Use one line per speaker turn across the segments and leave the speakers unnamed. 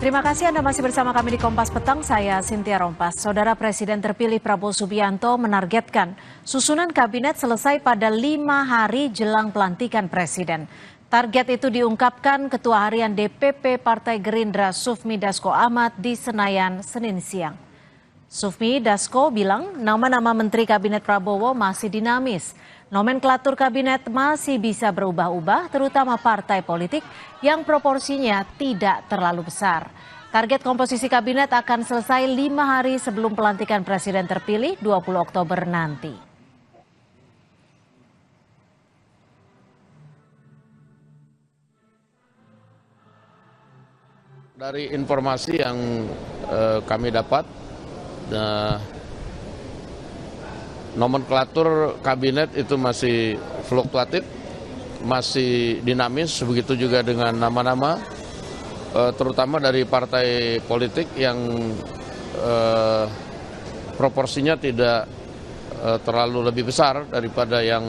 Terima kasih Anda masih bersama kami di Kompas Petang, saya Cynthia Rompas. Saudara Presiden terpilih Prabowo Subianto menargetkan susunan kabinet selesai pada 5 hari jelang pelantikan Presiden. Target itu diungkapkan Ketua Harian DPP Partai Gerindra Sufmi Dasko Ahmad di Senayan, Senin siang. Sufmi Dasko bilang nama-nama Menteri Kabinet Prabowo masih dinamis. Nomenklatur kabinet masih bisa berubah-ubah, terutama partai politik yang proporsinya tidak terlalu besar. Target komposisi kabinet akan selesai 5 hari sebelum pelantikan Presiden terpilih 20 Oktober nanti.
Dari informasi yang kami dapat, nomenklatur kabinet itu masih fluktuatif, masih dinamis, begitu juga dengan nama-nama, terutama dari partai politik yang proporsinya tidak terlalu lebih besar daripada yang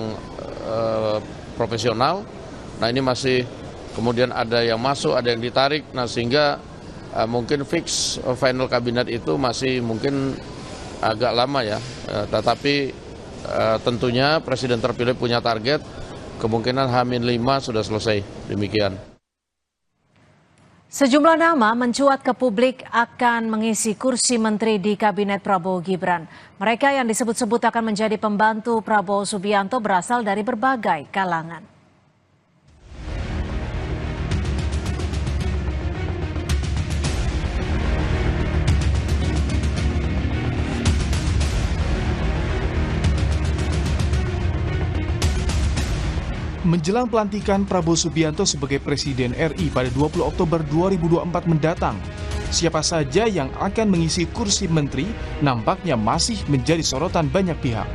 profesional. Nah ini masih kemudian ada yang masuk, ada yang ditarik, nah sehingga mungkin fix final kabinet itu masih mungkin agak lama ya, tetapi tentunya Presiden terpilih punya target, kemungkinan H-5 sudah selesai, demikian.
Sejumlah nama mencuat ke publik akan mengisi kursi menteri di Kabinet Prabowo Gibran. Mereka yang disebut-sebut akan menjadi pembantu Prabowo Subianto berasal dari berbagai kalangan.
Menjelang pelantikan Prabowo Subianto sebagai Presiden RI pada 20 Oktober 2024 mendatang, siapa saja yang akan mengisi kursi menteri nampaknya masih menjadi sorotan banyak pihak.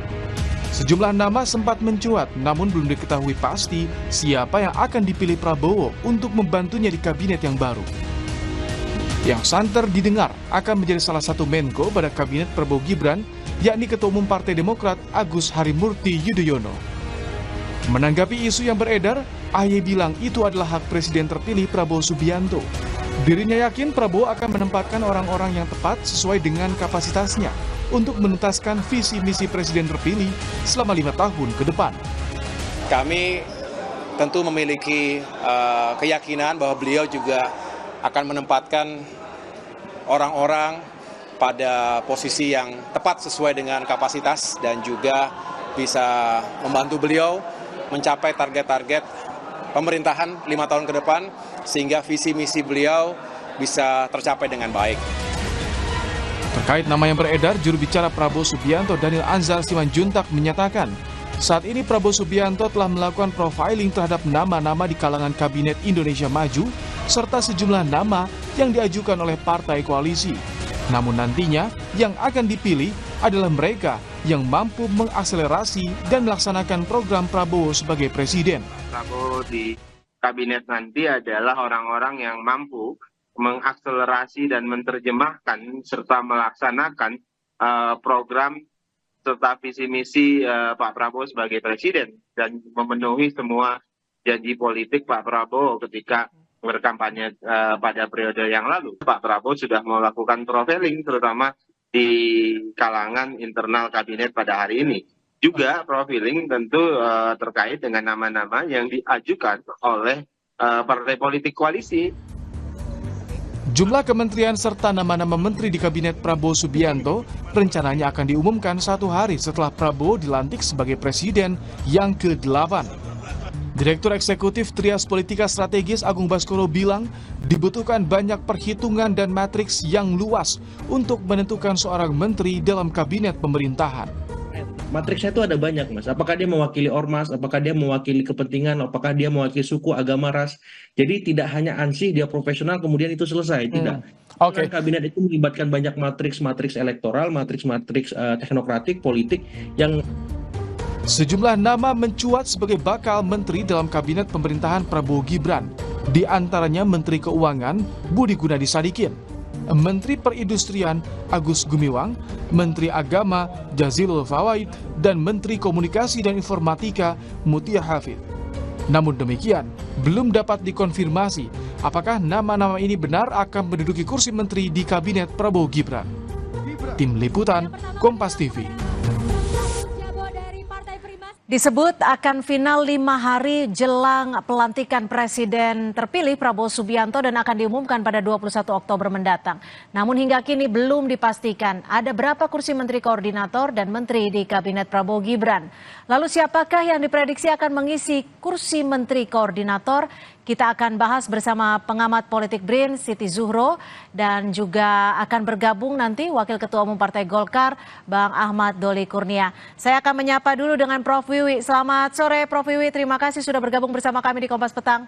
Sejumlah nama sempat mencuat, namun belum diketahui pasti siapa yang akan dipilih Prabowo untuk membantunya di kabinet yang baru. Yang santer didengar akan menjadi salah satu Menko pada kabinet Prabowo Gibran, yakni Ketua Umum Partai Demokrat Agus Harimurti Yudhoyono. Menanggapi isu yang beredar, AHY bilang itu adalah hak Presiden terpilih Prabowo Subianto. Dirinya yakin Prabowo akan menempatkan orang-orang yang tepat sesuai dengan kapasitasnya untuk menuntaskan visi misi Presiden terpilih selama 5 tahun ke depan.
Kami tentu memiliki keyakinan bahwa beliau juga akan menempatkan orang-orang pada posisi yang tepat sesuai dengan kapasitas dan juga bisa membantu beliau mencapai target-target pemerintahan 5 tahun ke depan sehingga visi misi beliau bisa tercapai dengan baik.
Terkait nama yang beredar, juru bicara Prabowo Subianto Daniel Anzar Simanjuntak menyatakan saat ini Prabowo Subianto telah melakukan profiling terhadap nama-nama di kalangan Kabinet Indonesia Maju serta sejumlah nama yang diajukan oleh partai koalisi. Namun nantinya yang akan dipilih adalah mereka yang mampu mengakselerasi dan melaksanakan program Prabowo sebagai Presiden.
Prabowo di kabinet nanti adalah orang-orang yang mampu mengakselerasi dan menerjemahkan serta melaksanakan program serta visi misi Pak Prabowo sebagai Presiden dan memenuhi semua janji politik Pak Prabowo ketika berkampanye pada periode yang lalu. Pak Prabowo sudah melakukan profiling terutama di kalangan internal kabinet pada hari ini. Juga profiling tentu terkait dengan nama-nama yang diajukan oleh partai politik koalisi.
Jumlah kementerian serta nama-nama menteri di Kabinet Prabowo Subianto rencananya akan diumumkan 1 hari setelah Prabowo dilantik sebagai Presiden yang ke-8. Direktur Eksekutif Trias Politika Strategis Agung Baskoro bilang dibutuhkan banyak perhitungan dan matriks yang luas untuk menentukan seorang menteri dalam kabinet pemerintahan.
Matriksnya itu ada banyak, Mas. Apakah dia mewakili ormas, apakah dia mewakili kepentingan, apakah dia mewakili suku, agama, ras. Jadi tidak hanya ansih, dia profesional, kemudian itu selesai. Tidak.
Oke.
Kabinet itu melibatkan banyak matriks elektoral, matriks teknokratik, politik yang...
Sejumlah nama mencuat sebagai bakal menteri dalam kabinet pemerintahan Prabowo Gibran. Di antaranya Menteri Keuangan Budi Gunadi Sadikin, Menteri Perindustrian Agus Gumiwang, Menteri Agama Jazilul Fawait, dan Menteri Komunikasi dan Informatika Mutia Hafid. Namun demikian, belum dapat dikonfirmasi Apakah nama-nama ini benar akan menduduki kursi menteri di kabinet Prabowo Gibran? Tim Liputan, Kompas TV.
Disebut akan final 5 hari jelang pelantikan Presiden terpilih Prabowo Subianto dan akan diumumkan pada 21 Oktober mendatang. Namun hingga kini belum dipastikan ada berapa kursi Menteri Koordinator dan Menteri di Kabinet Prabowo Gibran. Lalu siapakah yang diprediksi akan mengisi kursi Menteri Koordinator? Kita akan bahas bersama pengamat politik BRIN Siti Zuhro dan juga akan bergabung nanti Wakil Ketua Umum Partai Golkar Bang Ahmad Doli Kurnia. Saya akan menyapa dulu dengan Prof. Wiwi. Selamat sore Prof. Wiwi, terima kasih sudah bergabung bersama kami di Kompas Petang.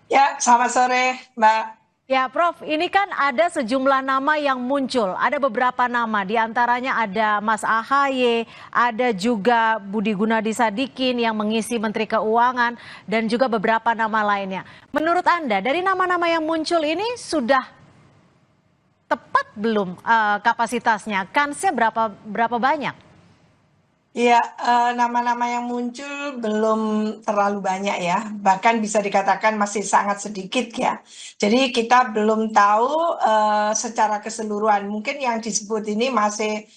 Ya, selamat sore Mbak.
Ya Prof, ini kan ada sejumlah nama yang muncul, ada beberapa nama, diantaranya ada Mas AHY, ada juga Budi Gunadi Sadikin yang mengisi Menteri Keuangan, dan juga beberapa nama lainnya. Menurut Anda, dari nama-nama yang muncul ini sudah tepat belum kapasitasnya? Kansnya berapa banyak?
Ya, nama-nama yang muncul belum terlalu banyak ya, bahkan bisa dikatakan masih sangat sedikit ya. Jadi kita belum tahu secara keseluruhan, mungkin yang disebut ini masih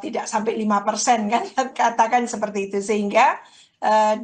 tidak sampai 5% kan, katakan seperti itu. Sehingga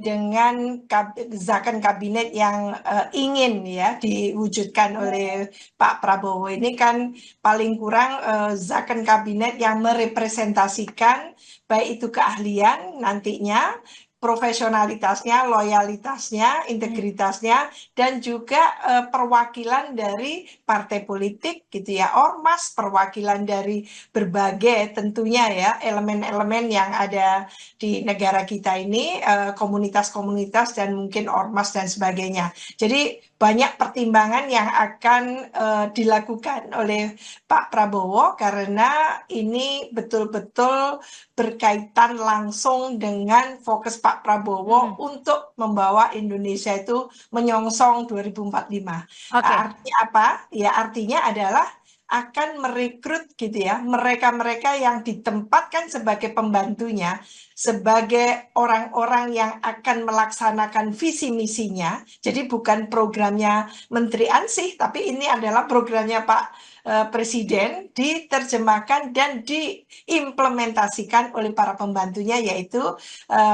dengan zakon kabinet yang ingin ya diwujudkan oleh Pak Prabowo ini kan paling kurang zakon kabinet yang merepresentasikan baik itu keahlian nantinya, profesionalitasnya, loyalitasnya, integritasnya, dan juga perwakilan dari partai politik gitu ya, ormas, perwakilan dari berbagai tentunya ya elemen-elemen yang ada di negara kita ini, komunitas-komunitas dan mungkin ormas dan sebagainya. Jadi banyak pertimbangan yang akan dilakukan oleh Pak Prabowo karena ini betul-betul berkaitan langsung dengan fokus Pak Prabowo untuk membawa Indonesia itu menyongsong 2045. Artinya apa? Ya artinya adalah akan merekrut gitu ya mereka-mereka yang ditempatkan sebagai pembantunya, sebagai orang-orang yang akan melaksanakan visi misinya. Jadi bukan programnya Menteri Ansih, tapi ini adalah programnya Pak Presiden, diterjemahkan dan diimplementasikan oleh para pembantunya, yaitu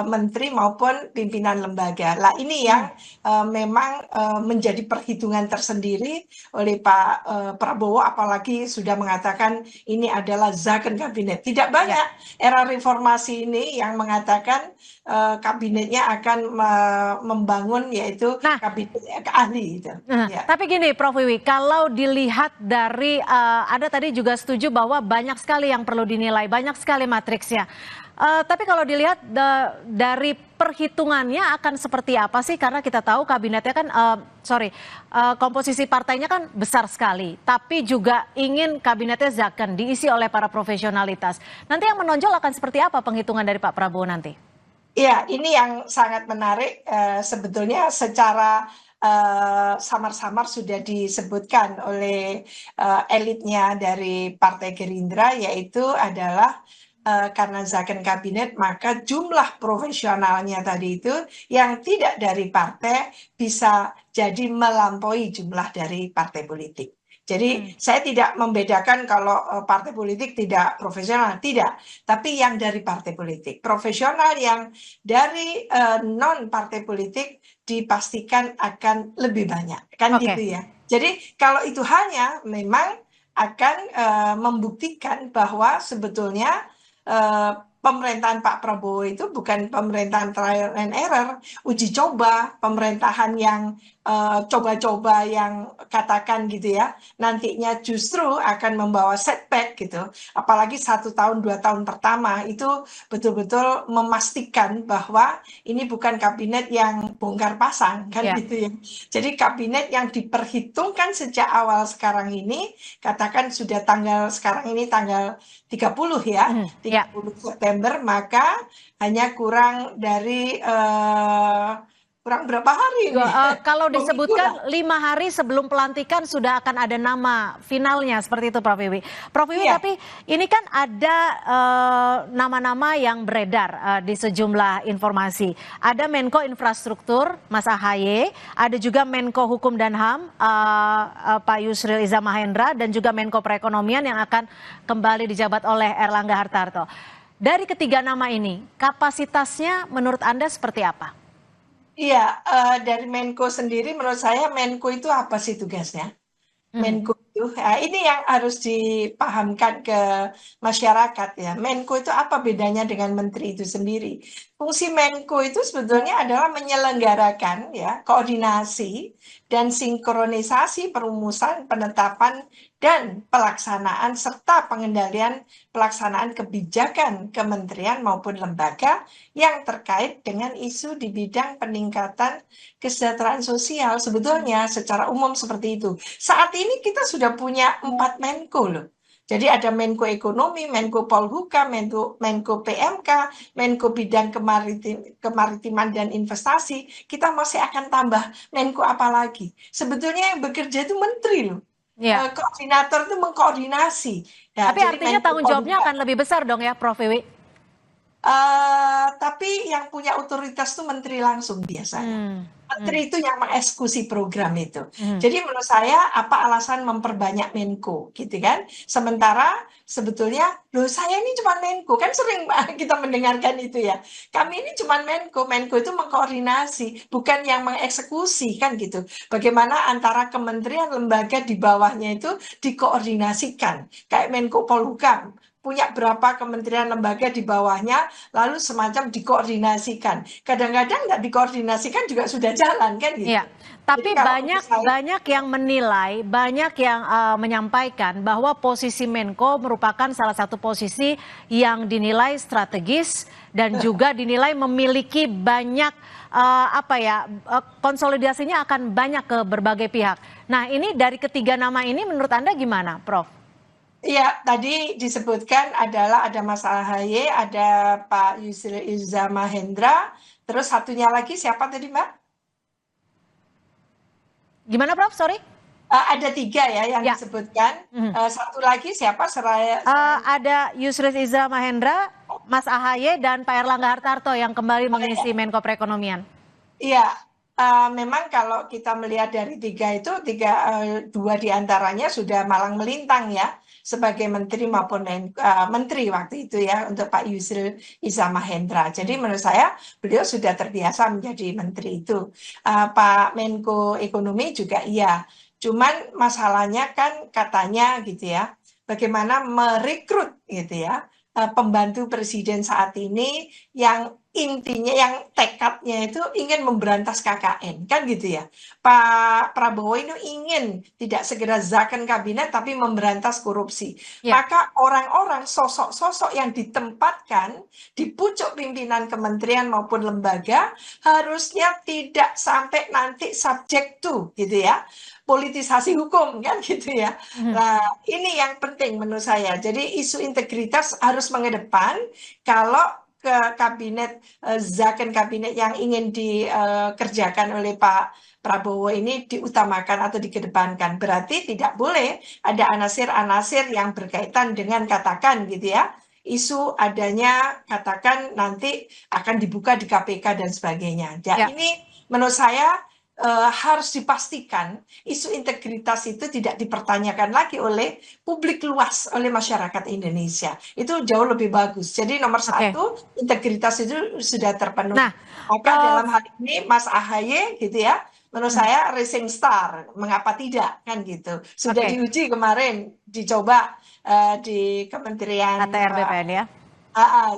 menteri maupun pimpinan lembaga. Lah ini yang memang menjadi perhitungan tersendiri oleh Pak Prabowo, apalagi sudah mengatakan ini adalah zakon kabinet. Tidak banyak era reformasi ini yang mengatakan kabinetnya akan membangun yaitu kabinet ahli. Gitu.
Tapi gini Prof. Wiwi, kalau dilihat dari ada tadi juga setuju bahwa banyak sekali yang perlu dinilai, banyak sekali matriksnya. Tapi kalau dilihat dari perhitungannya akan seperti apa sih? Karena kita tahu kabinetnya kan, komposisi partainya kan besar sekali. Tapi juga ingin kabinetnya zakon, diisi oleh para profesionalitas. Nanti yang menonjol akan seperti apa penghitungan dari Pak Prabowo nanti?
Ya, ini yang sangat menarik sebetulnya secara samar-samar sudah disebutkan oleh elitnya dari Partai Gerindra, yaitu adalah karena zakon kabinet maka jumlah profesionalnya tadi itu yang tidak dari partai bisa jadi melampaui jumlah dari partai politik. Jadi saya tidak membedakan kalau partai politik tidak profesional, tidak. Tapi yang dari partai politik, profesional yang dari non-partai politik dipastikan akan lebih banyak. Kan gitu ya. Jadi kalau itu hanya memang akan membuktikan bahwa sebetulnya pemerintahan Pak Prabowo itu bukan pemerintahan trial and error, uji coba, pemerintahan yang coba-coba yang katakan gitu ya, nantinya justru akan membawa setback gitu. Apalagi 1 tahun 2 tahun pertama itu betul-betul memastikan bahwa ini bukan kabinet yang bongkar pasang kan gitu ya. Jadi kabinet yang diperhitungkan sejak awal sekarang ini, katakan sudah sekarang ini tanggal 30 ya, 30 September, maka hanya kurang dari kurang berapa hari ini?
Kalau
2 minggu lah.
disebutkan 5 hari sebelum pelantikan sudah akan ada nama finalnya, seperti itu Prof. Wiwi. Prof. Wiwi,
Iya.
tapi ini kan ada nama-nama yang beredar di sejumlah informasi. Ada Menko Infrastruktur Mas AHY, ada juga Menko Hukum dan HAM Pak Yusril Iza Mahendra, dan juga Menko Perekonomian yang akan kembali dijabat oleh Erlangga Hartarto. Dari ketiga nama ini, kapasitasnya menurut Anda seperti apa?
Iya, dari Menko sendiri menurut saya Menko itu apa sih tugasnya? Menko itu, ini yang harus dipahamkan ke masyarakat ya. Menko itu apa bedanya dengan menteri itu sendiri? Fungsi Menko itu sebetulnya adalah menyelenggarakan ya koordinasi dan sinkronisasi perumusan, penetapan dan pelaksanaan serta pengendalian pelaksanaan kebijakan kementerian maupun lembaga yang terkait dengan isu di bidang peningkatan kesejahteraan sosial. Sebetulnya secara umum seperti itu. Saat ini kita sudah punya 4 Menko loh. Jadi ada Menko Ekonomi, Menko Polhukam, Menko PMK, Menko Bidang Kemaritiman dan Investasi. Kita masih akan tambah Menko apa lagi? Sebetulnya yang bekerja itu menteri loh.
Ya.
Koordinator itu mengkoordinasi. Ya,
Tapi
jadi
artinya
Menko
tanggung jawabnya
Polhukam.
akan lebih besar dong ya, Prof. Wiwi?
Tapi yang punya otoritas itu menteri langsung biasanya. Menteri itu yang mengeksekusi program itu. Jadi menurut saya apa alasan memperbanyak Menko gitu kan? Sementara sebetulnya loh saya ini cuma Menko, kan sering kita mendengarkan itu ya. Kami ini cuma Menko, Menko itu mengkoordinasi, bukan yang mengeksekusi kan gitu. Bagaimana antara kementerian lembaga di bawahnya itu dikoordinasikan. Kayak Menko Polhukam punya berapa kementerian lembaga di bawahnya, lalu semacam dikoordinasikan. Kadang-kadang nggak dikoordinasikan juga sudah jalan kan gitu.
Iya, tapi
Jadi kalau menurut saya-
banyak yang menilai, banyak yang menyampaikan bahwa posisi Menko merupakan salah satu posisi yang dinilai strategis dan juga dinilai memiliki banyak konsolidasinya akan banyak ke berbagai pihak. Nah, ini dari ketiga nama ini menurut Anda gimana, Prof?
Iya, tadi disebutkan adalah ada Mas AHY, ada Pak Yusril Iza Mahendra, terus satunya lagi siapa tadi Mbak?
Gimana, Prof? Sorry?
Ada 3 ya yang
Ya.
disebutkan. Satu lagi siapa?
Ada Yusril Iza Mahendra, Mas AHY, dan Pak Erlangga Hartarto yang kembali mengisi Menko Perekonomian.
Iya, memang kalau kita melihat dari 3 itu, 2 diantaranya sudah malang melintang ya, sebagai menteri maupun menteri waktu itu ya, untuk Pak Yusril Iza Mahendra. Jadi menurut saya beliau sudah terbiasa menjadi menteri itu. Pak Menko Ekonomi juga iya. Cuman masalahnya kan katanya gitu ya, bagaimana merekrut gitu ya, pembantu presiden saat ini yang intinya, yang tekadnya itu ingin memberantas KKN, kan gitu ya. Pak Prabowo ini ingin tidak segera zakon kabinet tapi memberantas korupsi.
Ya.
Maka orang-orang, sosok-sosok yang ditempatkan di pucuk pimpinan kementerian maupun lembaga harusnya tidak sampai nanti subject to gitu ya, politisasi hukum kan gitu ya. Nah, ini yang penting menurut saya. Jadi isu integritas harus mengedepan kalau ke kabinet, zakon kabinet yang ingin dikerjakan oleh Pak Prabowo ini diutamakan atau dikedepankan. Berarti tidak boleh ada anasir-anasir yang berkaitan dengan katakan gitu ya, isu adanya katakan nanti akan dibuka di KPK dan sebagainya. Ya. Ini menurut saya harus dipastikan isu integritas itu tidak dipertanyakan lagi oleh publik luas, oleh masyarakat Indonesia. Itu jauh lebih bagus. Jadi nomor 1, integritas itu sudah terpenuhi.
Nah,
maka dalam hal ini Mas AHY gitu ya, menurut saya rising star, mengapa tidak kan gitu. Sudah diuji kemarin, dicoba di Kementerian
ATR BPN ya.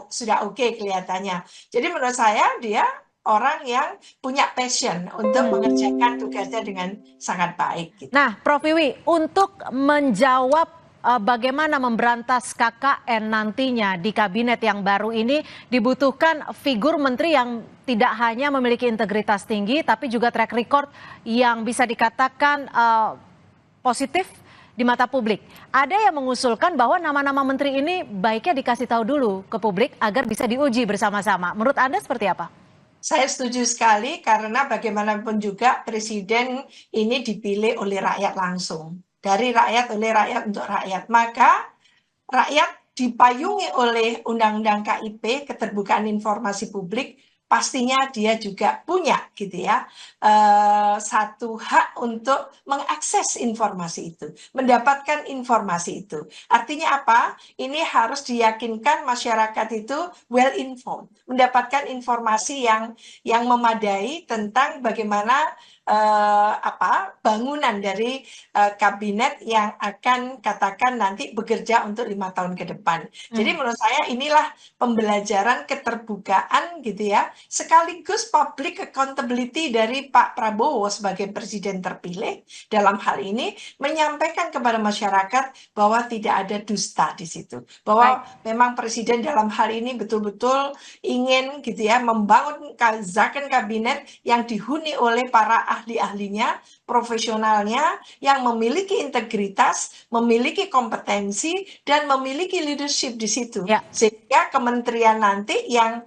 Sudah oke kelihatannya. Jadi menurut saya dia orang yang punya passion untuk mengerjakan tugasnya dengan sangat baik. Gitu.
Nah, Prof. Wiwi, untuk menjawab bagaimana memberantas KKN nantinya di kabinet yang baru ini dibutuhkan figur menteri yang tidak hanya memiliki integritas tinggi, tapi juga track record yang bisa dikatakan positif di mata publik. Ada yang mengusulkan bahwa nama-nama menteri ini baiknya dikasih tahu dulu ke publik agar bisa diuji bersama-sama. Menurut Anda seperti apa?
Saya setuju sekali karena bagaimanapun juga presiden ini dipilih oleh rakyat langsung. Dari rakyat, oleh rakyat, untuk rakyat. Maka rakyat dipayungi oleh Undang-Undang KIP, keterbukaan informasi publik, pastinya dia juga punya gitu ya satu hak untuk mengakses informasi itu, mendapatkan informasi itu. Artinya apa? Ini harus diyakinkan masyarakat itu well informed, mendapatkan informasi yang memadai tentang bagaimana bangunan dari kabinet yang akan katakan nanti bekerja untuk 5 tahun ke depan. Jadi menurut saya inilah pembelajaran keterbukaan gitu ya, sekaligus public accountability dari Pak Prabowo sebagai presiden terpilih dalam hal ini menyampaikan kepada masyarakat bahwa tidak ada dusta di situ, bahwa memang presiden dalam hal ini betul-betul ingin gitu ya membangun zakon kabinet yang dihuni oleh para ahli-ahlinya, profesionalnya yang memiliki integritas, memiliki kompetensi, dan memiliki leadership di situ. Sehingga kementerian nanti yang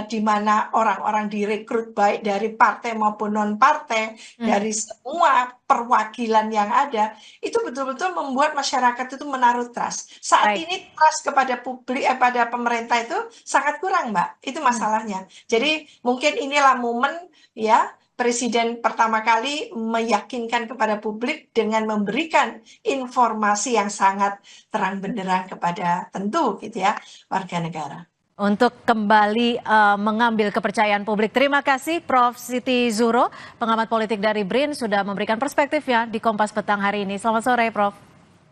di mana orang-orang direkrut baik dari partai maupun non-partai, dari semua perwakilan yang ada, itu betul-betul membuat masyarakat itu menaruh trust. Saat ini trust kepada publik, pada pemerintah itu sangat kurang, Mbak. Itu masalahnya. Jadi mungkin inilah momen ya, Presiden pertama kali meyakinkan kepada publik dengan memberikan informasi yang sangat terang benderang kepada tentu gitu ya warga negara.
Untuk kembali mengambil kepercayaan publik. Terima kasih Prof. Siti Zuhro, pengamat politik dari BRIN, sudah memberikan perspektifnya di Kompas Petang hari ini. Selamat sore, Prof.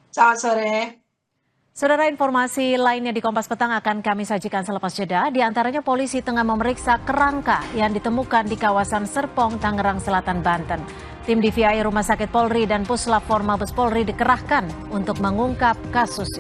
Selamat sore.
Saudara, informasi lainnya di Kompas Petang akan kami sajikan selepas jeda. Di antaranya polisi tengah memeriksa kerangka yang ditemukan di kawasan Serpong, Tangerang Selatan, Banten. Tim DVI Rumah Sakit Polri dan Puslap 4 Mabes Polri dikerahkan untuk mengungkap kasus ini.